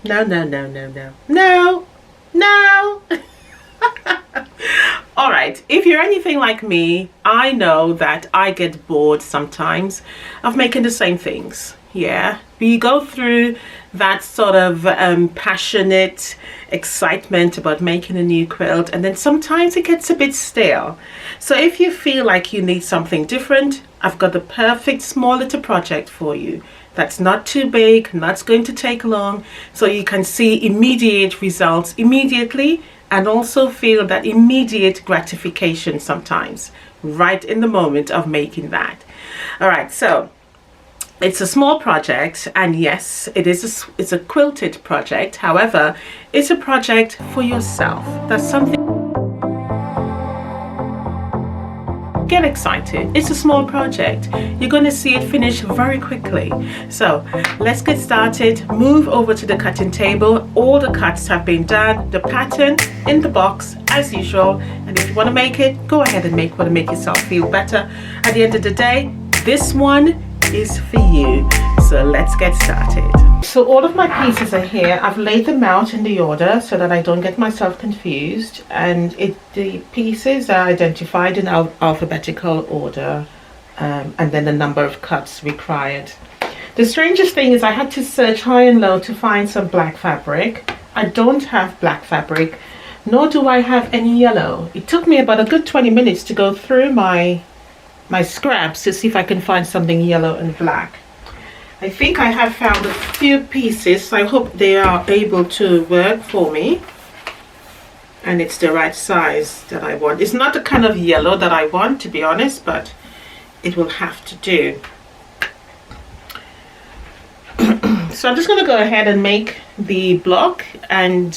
No, no, no, no, no, no, no. All right, if you're anything like me, I know that I get bored sometimes of making the same things. Yeah, we go through that sort of passionate excitement about making a new quilt, and then sometimes it gets a bit stale. So if you feel like you need something different, I've got the perfect small little project for you. That's not too big, not going to take long, so you can see immediate results immediately and also feel that immediate gratification sometimes right in the moment of making that. All right, so it's a small project, and yes, it's a quilted project. However, it's a project for yourself. That's something. Get excited. It's a small project. You're going to see it finish very quickly. So let's get started. Move over to the cutting table. All the cuts have been done. The pattern in the box as usual. And if you want to make it, go ahead and make one to make yourself feel better. At the end of the day, this one is for you. So let's get started. So all of my pieces are here. I've laid them out in the order so that I don't get myself confused, and the pieces are identified in alphabetical order, and then the number of cuts required. The strangest thing is I had to search high and low to find some black fabric. I don't have black fabric, nor do I have any yellow. It took me about a good 20 minutes to go through my scraps to see if I can find something yellow and black. I think I have found a few pieces, so I hope they are able to work for me and it's the right size that I want. It's not the kind of yellow that I want, to be honest, but it will have to do. So I'm just going to go ahead and make the block, and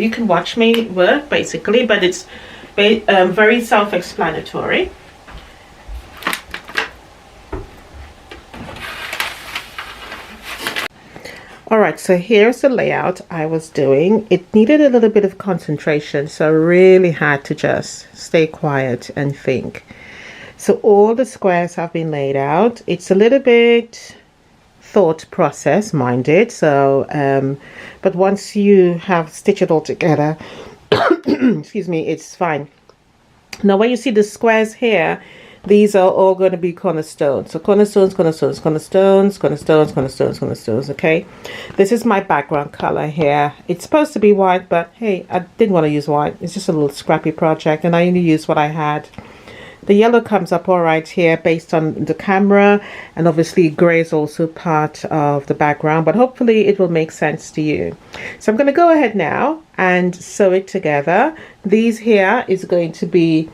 you can watch me work basically, but it's very self-explanatory. Alright, so here's the layout I was doing. It needed a little bit of concentration, so I really had to just stay quiet and think. So all the squares have been laid out. It's a little bit thought process minded, so but once you have stitched it all together, excuse me, it's fine. Now when you see the squares here, these are all going to be cornerstones. So cornerstones, cornerstones, cornerstones, cornerstones, cornerstones, cornerstones, okay? This is my background color here. It's supposed to be white, but hey, I didn't want to use white. It's just a little scrappy project, and I only used what I had. The yellow comes up all right here based on the camera, and obviously gray is also part of the background, but hopefully it will make sense to you. So I'm going to go ahead now and sew it together. These here is going to be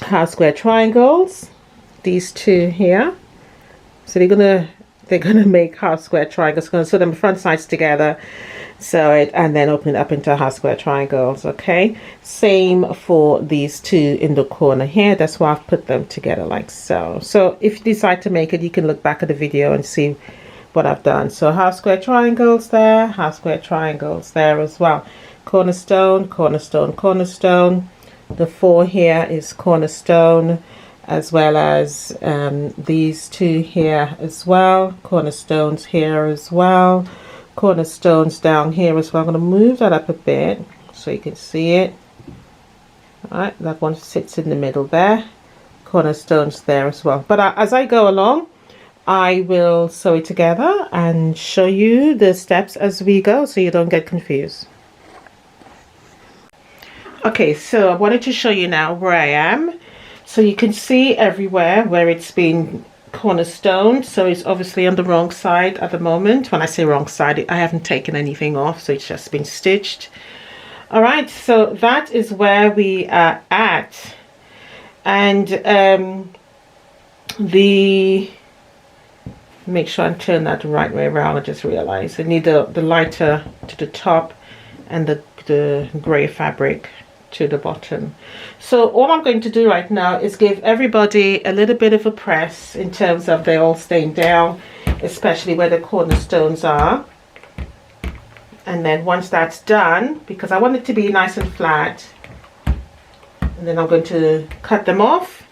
half square triangles, these two here. So they're gonna make half square triangles. Gonna sew them front sides together, sew it, and then open it up into half square triangles. Okay, same for these two in the corner here. That's why I've put them together like so. So if you decide to make it, you can look back at the video and see what I've done. So half square triangles there, half square triangles there as well. Cornerstone, cornerstone, cornerstone. The 4 here is cornerstone, as well as these 2 here as well. Cornerstones here as well. Cornerstones down here as well. I'm going to move that up a bit so you can see it. Alright, that one sits in the middle there. Cornerstones there as well. But as I go along, I will sew it together and show you the steps as we go so you don't get confused. Okay, so I wanted to show you now where I am. So you can see everywhere where it's been cornerstone. So it's obviously on the wrong side at the moment. When I say wrong side, I haven't taken anything off, so it's just been stitched. All right, so that is where we are at. And make sure I turn that the right way around. I just realized I need the lighter to the top and the gray fabric to the bottom. So all I'm going to do right now is give everybody a little bit of a press in terms of they all staying down, especially where the cornerstones are. And then once that's done, because I want it to be nice and flat, and then I'm going to cut them off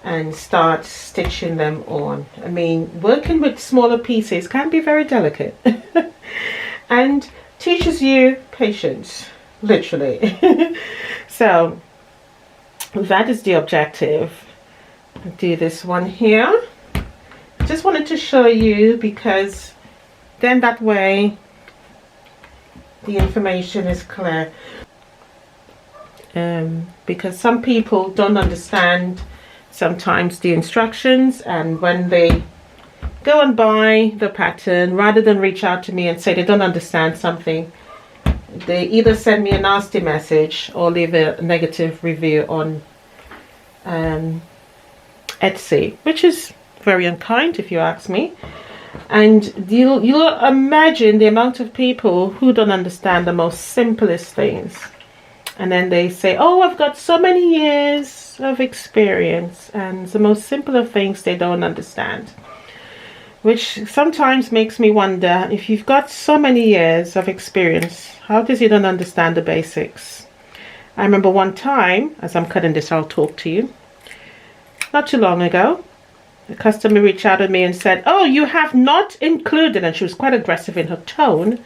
and start stitching them on. I mean, working with smaller pieces can be very delicate. and teaches you patience, literally. So that is the objective. I'll do this one here. Just wanted to show you, because then that way the information is clear. Because some people don't understand sometimes the instructions, and when they go and buy the pattern, rather than reach out to me and say they don't understand something, they either send me a nasty message or leave a negative review on Etsy, which is very unkind if you ask me. And you'll imagine the amount of people who don't understand the most simplest things, and then they say, oh, I've got so many years of experience, and the most simple of things they don't understand, which sometimes makes me wonder, if you've got so many years of experience, how does you don't understand the basics? I remember one time, as I'm cutting this, I'll talk to you, not too long ago, a customer reached out to me and said, oh, you have not included, and she was quite aggressive in her tone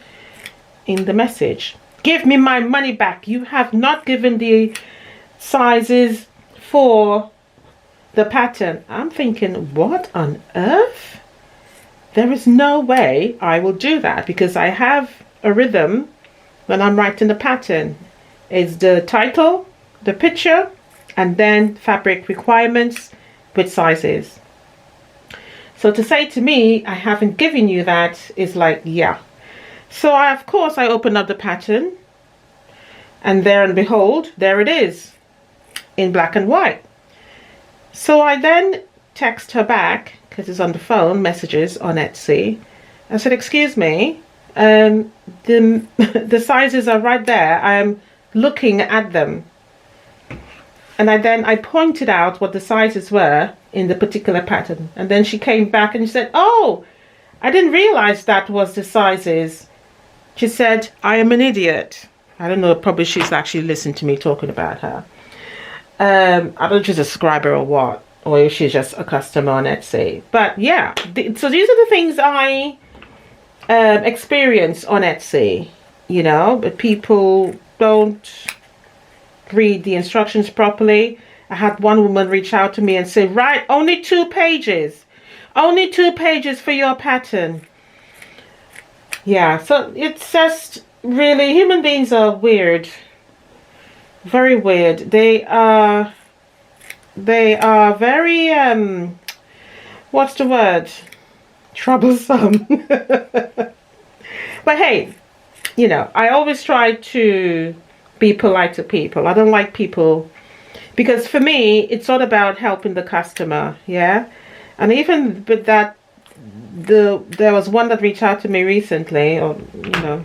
in the message, give me my money back. You have not given the sizes for the pattern. I'm thinking, what on earth? There is no way I will do that, because I have a rhythm when I'm writing the pattern. It's the title, the picture, and then fabric requirements with sizes. So to say to me, I haven't given you that, is like, yeah. So of course I opened up the pattern, and there and behold, there it is in black and white. So I then text her back, because it's on the phone, messages on Etsy. I said, excuse me, the sizes are right there. I'm looking at them. And I pointed out what the sizes were in the particular pattern. And then she came back and she said, oh, I didn't realize that was the sizes. She said, I am an idiot. I don't know, probably she's actually listened to me talking about her. I don't know if she's a subscriber or what, or if she's just a customer on Etsy. But yeah, so these are the things I experience on Etsy, you know, but people don't read the instructions properly. I had one woman reach out to me and say, right, only 2 pages for your pattern. Yeah, so it's just really, human beings are weird, very weird. They are very what's the word, troublesome. But hey, you know, I always try to be polite to people. I don't like people, because for me it's all about helping the customer. Yeah. And even with that, there was one that reached out to me recently, or you know,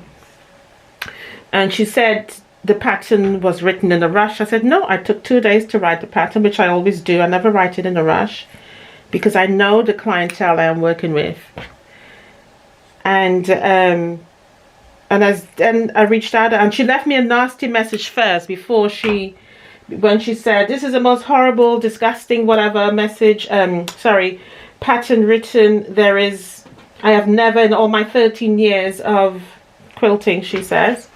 and she said the pattern was written in a rush. I said, no, I took 2 days to write the pattern, which I always do. I never write it in a rush, because I know the clientele I am working with. And I reached out, and she left me a nasty message first before when she said, this is the most horrible, disgusting, whatever message, pattern written I have never in all my 13 years of quilting, she says.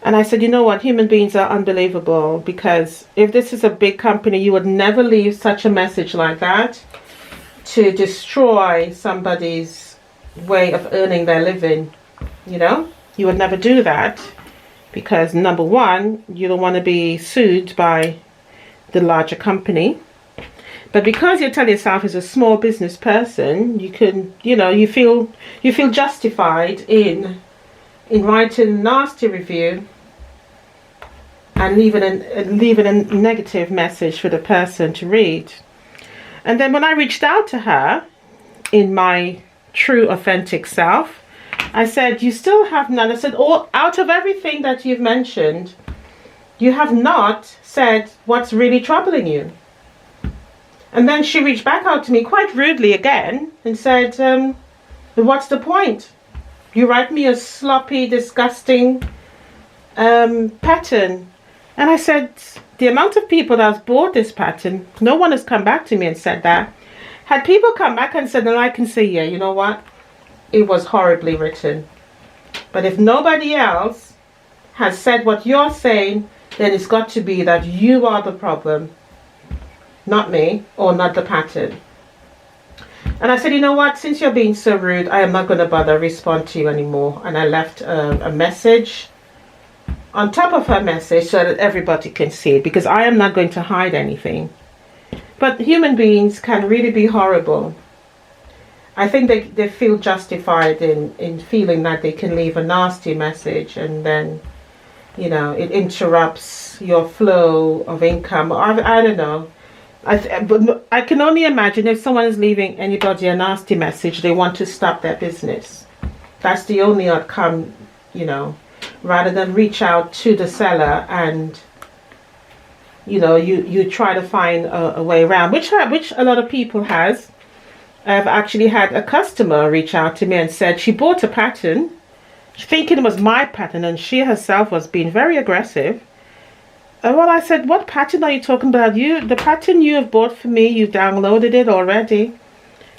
And I said, you know what, human beings are unbelievable, because if this is a big company, you would never leave such a message like that to destroy somebody's way of earning their living. You know, you would never do that, because number one, you don't want to be sued by the larger company. But because you tell yourself as a small business person, you can, you know, you feel justified in writing a nasty review and leaving a negative message for the person to read. And then when I reached out to her in my true authentic self, I said, you still have none. I said, out of everything that you've mentioned, you have not said what's really troubling you. And then she reached back out to me quite rudely again and said, what's the point? You write me a sloppy, disgusting pattern. And I said, the amount of people that have bought this pattern, no one has come back to me and said that. Had people come back and said, then I can say, yeah, you know what? It was horribly written. But if nobody else has said what you're saying, then it's got to be that you are the problem, not me, or not the pattern. And I said, you know what, since you're being so rude, I am not going to bother respond to you anymore. And I left a message on top of her message so that everybody can see it, because I am not going to hide anything. But human beings can really be horrible. I think they feel justified in feeling that they can leave a nasty message, and then, you know, it interrupts your flow of income. I don't know. But I can only imagine if someone is leaving anybody a nasty message, they want to stop their business. That's the only outcome, you know, rather than reach out to the seller and, you know, you try to find a way around, which a lot of people has. I've actually had a customer reach out to me and said she bought a pattern thinking it was my pattern, and she herself was being very aggressive. And well, I said, what pattern are you talking about? The pattern you have bought for me, you downloaded it already.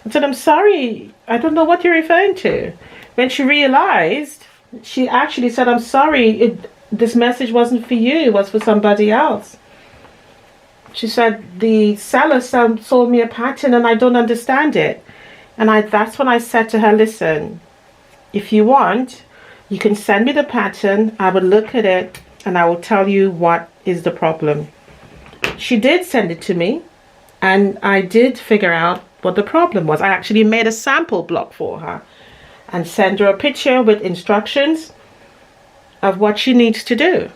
I said, I'm sorry, I don't know what you're referring to. When she realized, she actually said, I'm sorry, this message wasn't for you, it was for somebody else. She said, the seller sold me a pattern and I don't understand it. And that's when I said to her, listen, if you want, you can send me the pattern, I will look at it, and I will tell you what is the problem. She did send it to me, and I did figure out what the problem was. I actually made a sample block for her and sent her a picture with instructions of what she needs to do.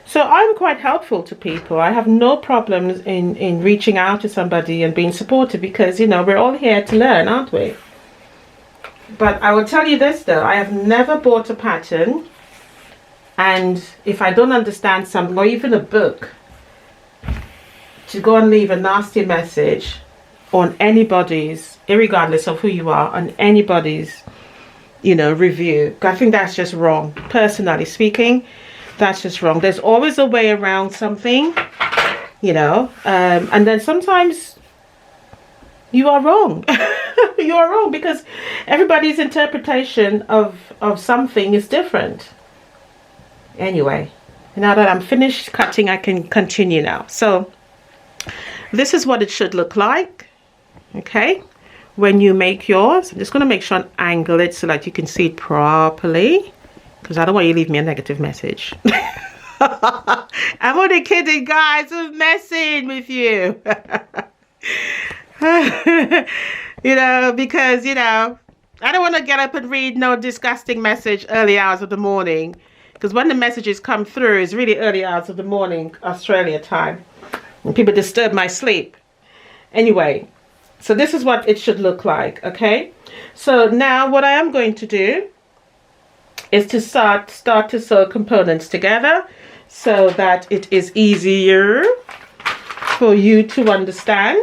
So I'm quite helpful to people. I have no problems in reaching out to somebody and being supportive, because, you know, we're all here to learn, aren't we? But I will tell you this though, I have never bought a pattern, and if I don't understand something, or even a book, to go and leave a nasty message on anybody's, irregardless of who you are, on anybody's, you know, review. I think that's just wrong. Personally speaking, that's just wrong. There's always a way around something, you know, and then sometimes you are wrong. You are wrong, because everybody's interpretation of something is different. Anyway, now that I'm finished cutting, I can continue now. So this is what it should look like, okay, when you make yours. I'm just going to make sure and angle it so that you can see it properly, because I don't want you to leave me a negative message. I'm only kidding, guys. I'm messing with you. You know, because, you know, I don't want to get up and read no disgusting message early hours of the morning, because when the messages come through, it's really early hours of the morning, Australia time, and people disturb my sleep. Anyway, so this is what it should look like, okay? So now what I am going to do is to start to sew components together so that it is easier for you to understand.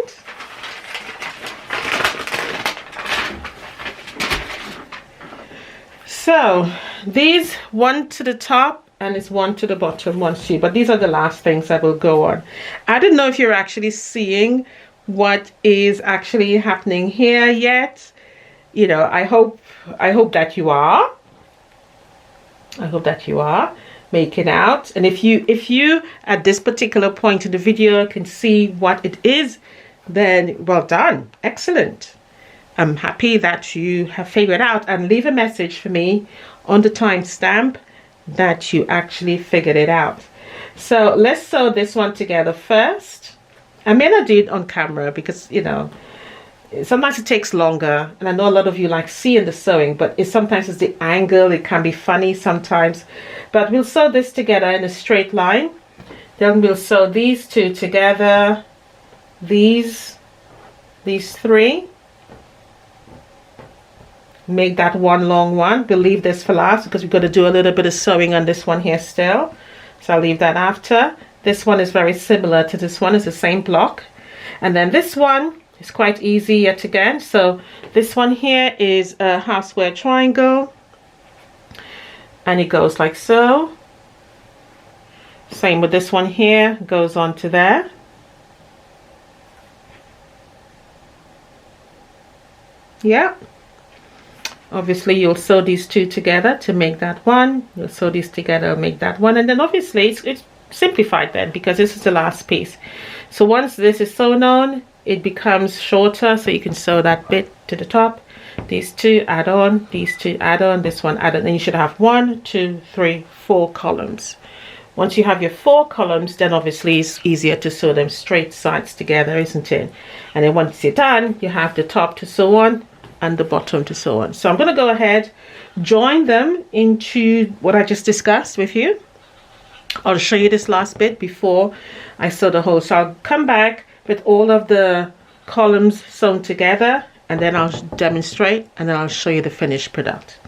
So these, one to the top and it's one to the bottom, one sheet, but these are the last things that will go on. I don't know if you're actually seeing what is actually happening here yet. You know, I hope that you are. I hope that you are making out. And if you at this particular point in the video can see what it is, then well done, excellent. I'm happy that you have figured out, and leave a message for me on the timestamp that you actually figured it out. So let's sew this one together first. I may not do it on camera because, you know, sometimes it takes longer, and I know a lot of you like seeing the sewing, but sometimes it's the angle, it can be funny sometimes. But we'll sew this together in a straight line. Then we'll sew these two together, these three. Make that one long one. We'll leave this for last because we're going to do a little bit of sewing on this one here still. So I'll leave that after. This one is very similar to this one. It's the same block. And then this one is quite easy yet again. So this one here is a half square triangle. And it goes like so. Same with this one here. Goes on to there. Yeah. Obviously you'll sew these two together to make that one. You'll sew these together, make that one, and then obviously it's simplified then, because this is the last piece. So once this is sewn on, it becomes shorter, so you can sew that bit to the top. These two add on, these two add on, this one add on, and you should have 1, 2, 3, 4 columns. Once you have your 4 columns, then obviously it's easier to sew them straight sides together, isn't it? And then once you're done, you have the top to sew on and the bottom to sew on. So I'm going to go ahead, join them into what I just discussed with you. I'll show you this last bit before I sew the hole. So I'll come back with all of the columns sewn together, and then I'll demonstrate, and then I'll show you the finished product.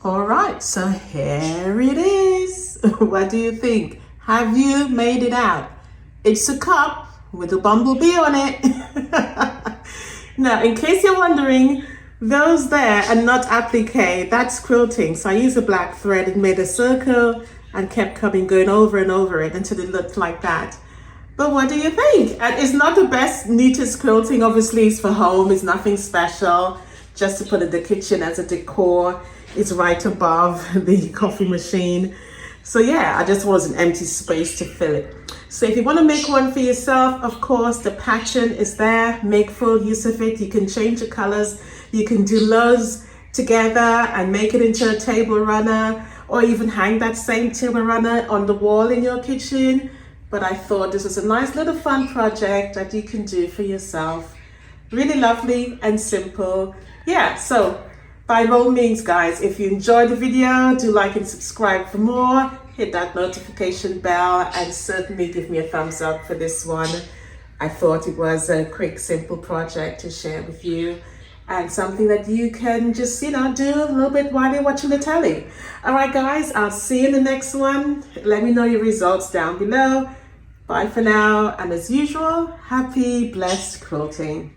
All right, so here it is. What do you think? Have you made it out? It's a cup with a bumblebee on it. Now, in case you're wondering, those there are not applique, that's quilting. So I used a black thread and made a circle and kept going over and over it until it looked like that. But what do you think? And it's not the best, neatest quilting. Obviously, it's for home. It's nothing special. Just to put in the kitchen as a decor. It's right above the coffee machine. So yeah, I just wanted an empty space to fill it. So if you want to make one for yourself, of course, the pattern is there. Make full use of it. You can change the colors. You can do loads together and make it into a table runner. or even hang that same table runner on the wall in your kitchen. But I thought this was a nice little fun project that you can do for yourself. Really lovely and simple. Yeah, so by all means, guys, if you enjoyed the video, do like and subscribe for more. Hit that notification bell and certainly give me a thumbs up for this one. I thought it was a quick, simple project to share with you and something that you can just, do a little bit while you're watching the telly. All right, guys, I'll see you in the next one. Let me know your results down below. Bye for now. And as usual, happy, blessed quilting.